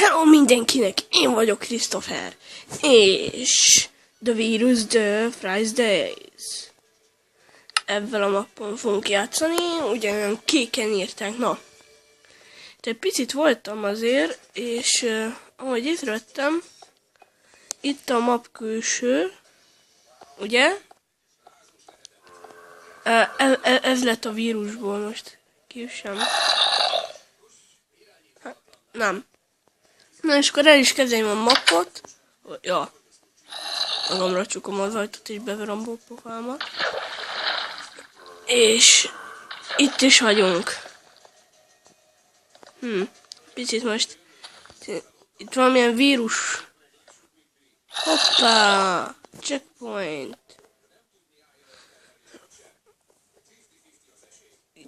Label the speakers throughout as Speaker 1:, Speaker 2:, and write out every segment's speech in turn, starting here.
Speaker 1: Hello mindenkinek, én vagyok Christopher, és The Virus The Fridays. Ebben a mappon fogunk játszani, ugyan kéken írták, na. De egy picit voltam azért, és ahogy észrevettem, itt a map külső, ugye? Ez lett a vírusból most, sem. Nem. Na és akkor el is kezdjem a mappot. Ja. Magamra csukom az ajtót és beverem a pofámat. És itt is vagyunk. Picit most. Itt valamilyen vírus. Hoppá! Checkpoint.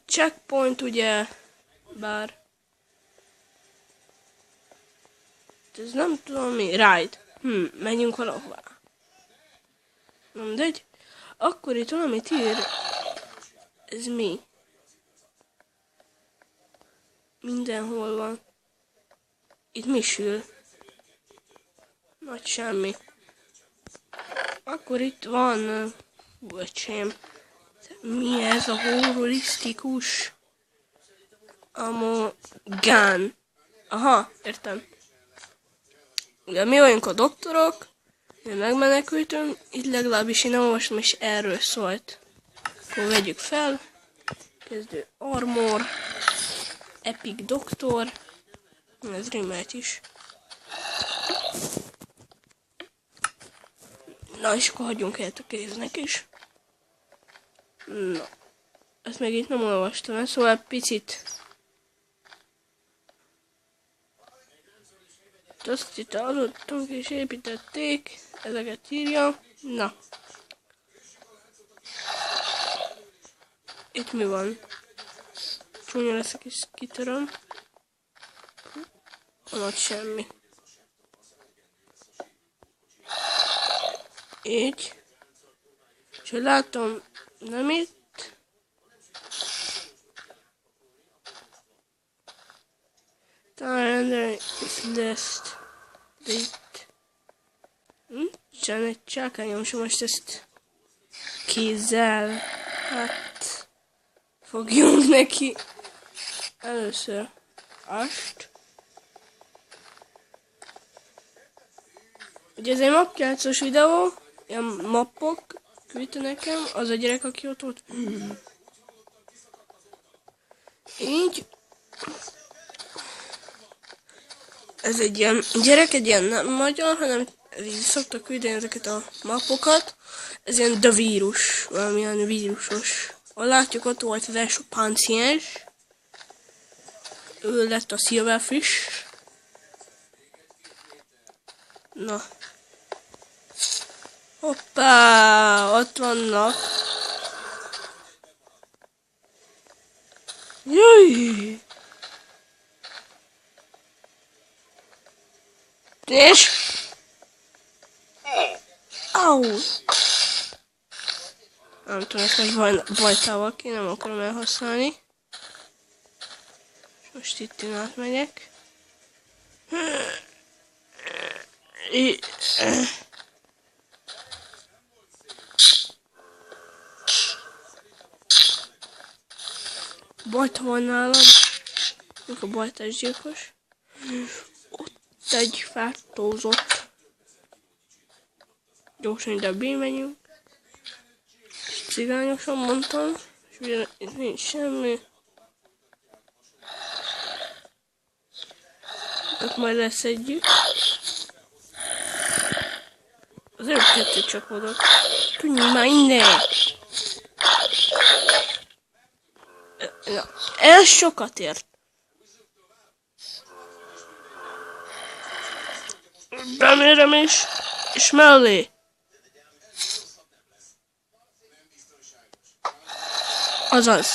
Speaker 1: Checkpoint ugye. Bár. Ez nem tudom mi. Ride. Menjünk valahová. Nem mindegy. Akkor itt valamit ír. Ez mi? Mindenhol van. Itt mi sül? Nagy semmi. Akkor itt van... Öcsém. Mi ez a horrorisztikus? Gun. Aha, értem. Ugye mi vagyunk a doktorok, mi megmenekültünk, itt legalábbis én olvastam, és erről szólt. Akkor vegyük fel, kezdő armor, epic doktor, ez rimelt is. Na és akkor hagyjunk helyet a kéznek is. Na, ezt még itt nem olvastam el, szóval picit... Azt itt aludtunk és építették, ezeket írja. Na. Itt mi van? Csúnya leszek és kitöröm. Alatt semmi. Így. És hogy látom, nem itt. Render is list. De itt. Nincsen egy csákányom, és most ezt kézzel. Hát. Fogjunk neki. Először. Ast. Ugye ez egy mappjátszós videó. Ilyen mappok küldte nekem. Az a gyerek, aki ott volt. Így. Ez egy ilyen gyerek, egy ilyen nem magyar, hanem így szoktak küldeni ezeket a mappokat. Ez ilyen The Virus, valamilyen vírusos. Ahol látjuk, ott volt az első pánciens. Ő lett a Silverfish. Na. Hoppá, ott vannak. Jaj! És... Au! Nem tudom, ezt most bajtával ki, nem akarom elhasználni. Most itt én átmegyek. Bajta van nálam. Mikor bajtás gyilkos. Egy fertőzött. Gyorsan ide bemegyünk. Cigányosan mondtam. És ugye itt nincs semmi. Ott majd leszedjük. Az előbb kettő csapodott. Tudj már innen! Ez sokat ért. Bemérem is, és mellé. Azaz.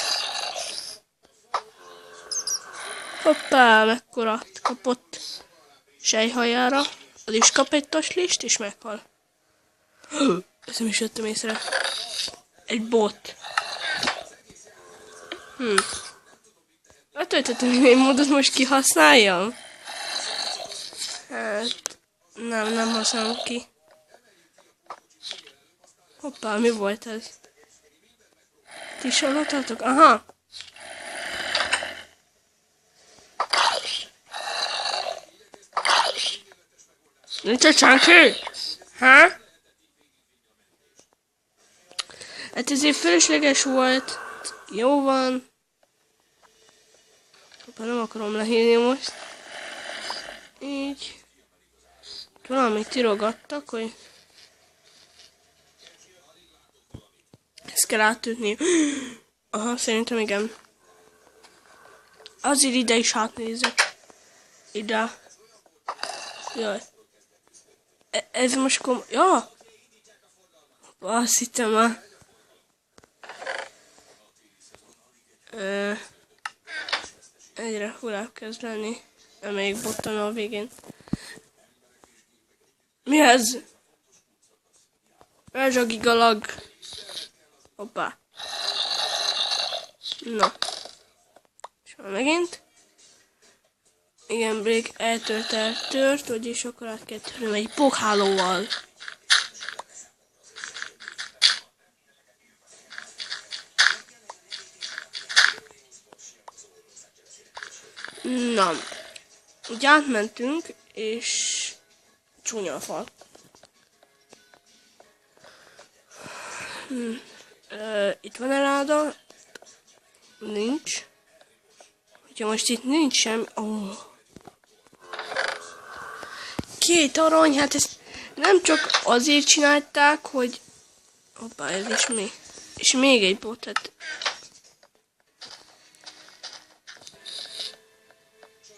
Speaker 1: Hoppá, mekkora kapott sejhajára. Az is kap egy taslist, és meghal. Ezt nem is jöttem észre. Egy bot. Letöltöttem egy módot, most kihasználjam. Hát... Nem hozom ki. Hoppá, mi volt ez? Ti is hallottatok? Aha! Nincs egy senki? Ha? Hát ezért fölösleges volt. Jó van. Hoppá, nem akarom lehívni most. Így. Valamit írogattak, hogy... Ezt kell átütni. Aha, szerintem igen. Azért ide is átnézek. Ide. Jaj. Ez most ja! Azt hittem már. Egyre hulább kezd lenni. Amelyik bottan a végén. Mi ez? Ez a gigalag. Hoppá. Na. És már megint. Igen, break eltört, vagyis akkor át kell törnöm egy pókhálóval. Na. Úgy átmentünk, és csúnya a fal. Itt van a láda? Nincs. Hogyha most itt nincs sem... Oh. 2 arany, hát ezt nem csak azért csinálták, hogy... Hoppá, ez is mi? És még egy bot, hát...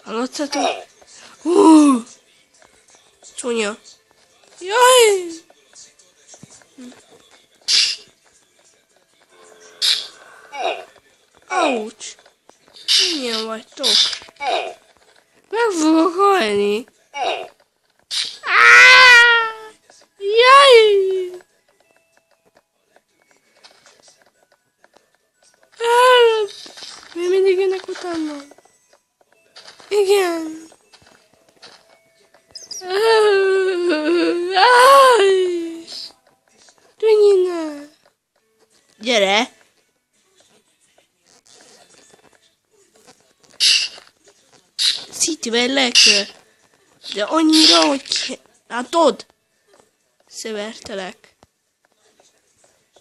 Speaker 1: Hallottatok? Csúnya. Jaj! Ouch! Milyen vagytok? Meg fogok halni! Jaj! Mi mindig jönnek utána? Igen! Tűnjine! Gyere! Szítivel lekör! De annyira, hogy... Látod? Szevertelek.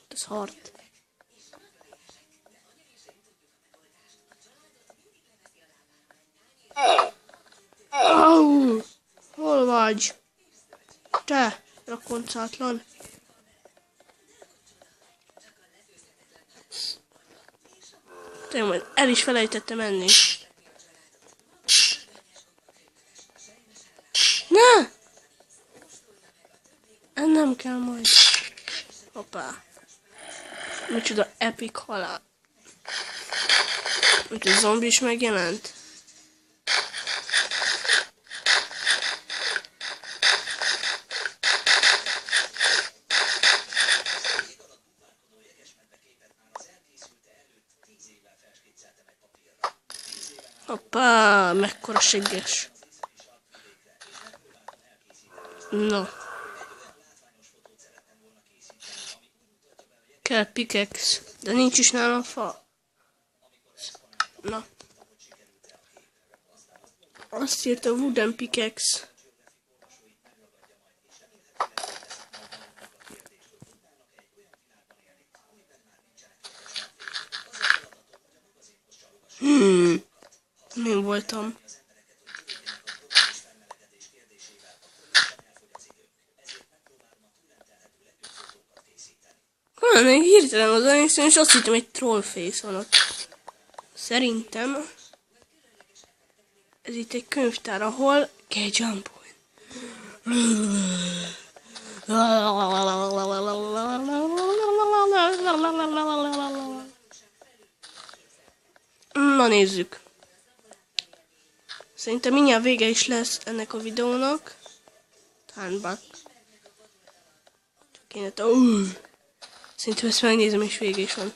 Speaker 1: Ez hard. Au! Hol vagy? Te, rakoncátlan. Tényleg, el is felejtettem menni. Ne! Nem kell majd. Hoppá. Micsoda epic halál. Úgy a zombi is megjelent. Hoppá, mekkora segges. No. Kell pickaxe, de nincs is nálam fa. Na. Azt írta wooden pickaxe. Mi voltam? Még hirtelen oda néztem, és azt hittem, egy trollface van ott. Szerintem ez itt egy könyvtár, ahol kell jumpolni. Na nézzük. Szerintem mindjárt vége is lesz ennek a videónak. Tánbak. Csak kéne szerintem ezt megnézem, és vége is van.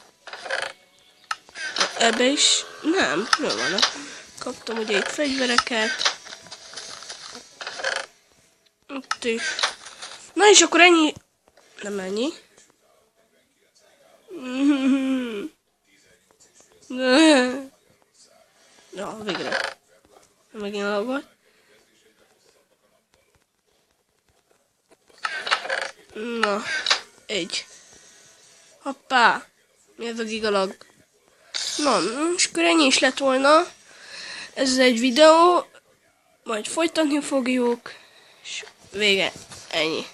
Speaker 1: Ebbe is? Nem, nem van. Kaptam ugye itt fegyvereket. Ott is. Na és akkor ennyi. Nem ennyi. Ja, végre. Megint alagolt. Na, egy. Hoppá. Mi ez a gigalag? Na, és akkor ennyi is lett volna. Ez egy videó. Majd folytatni fogjuk. És vége. Ennyi.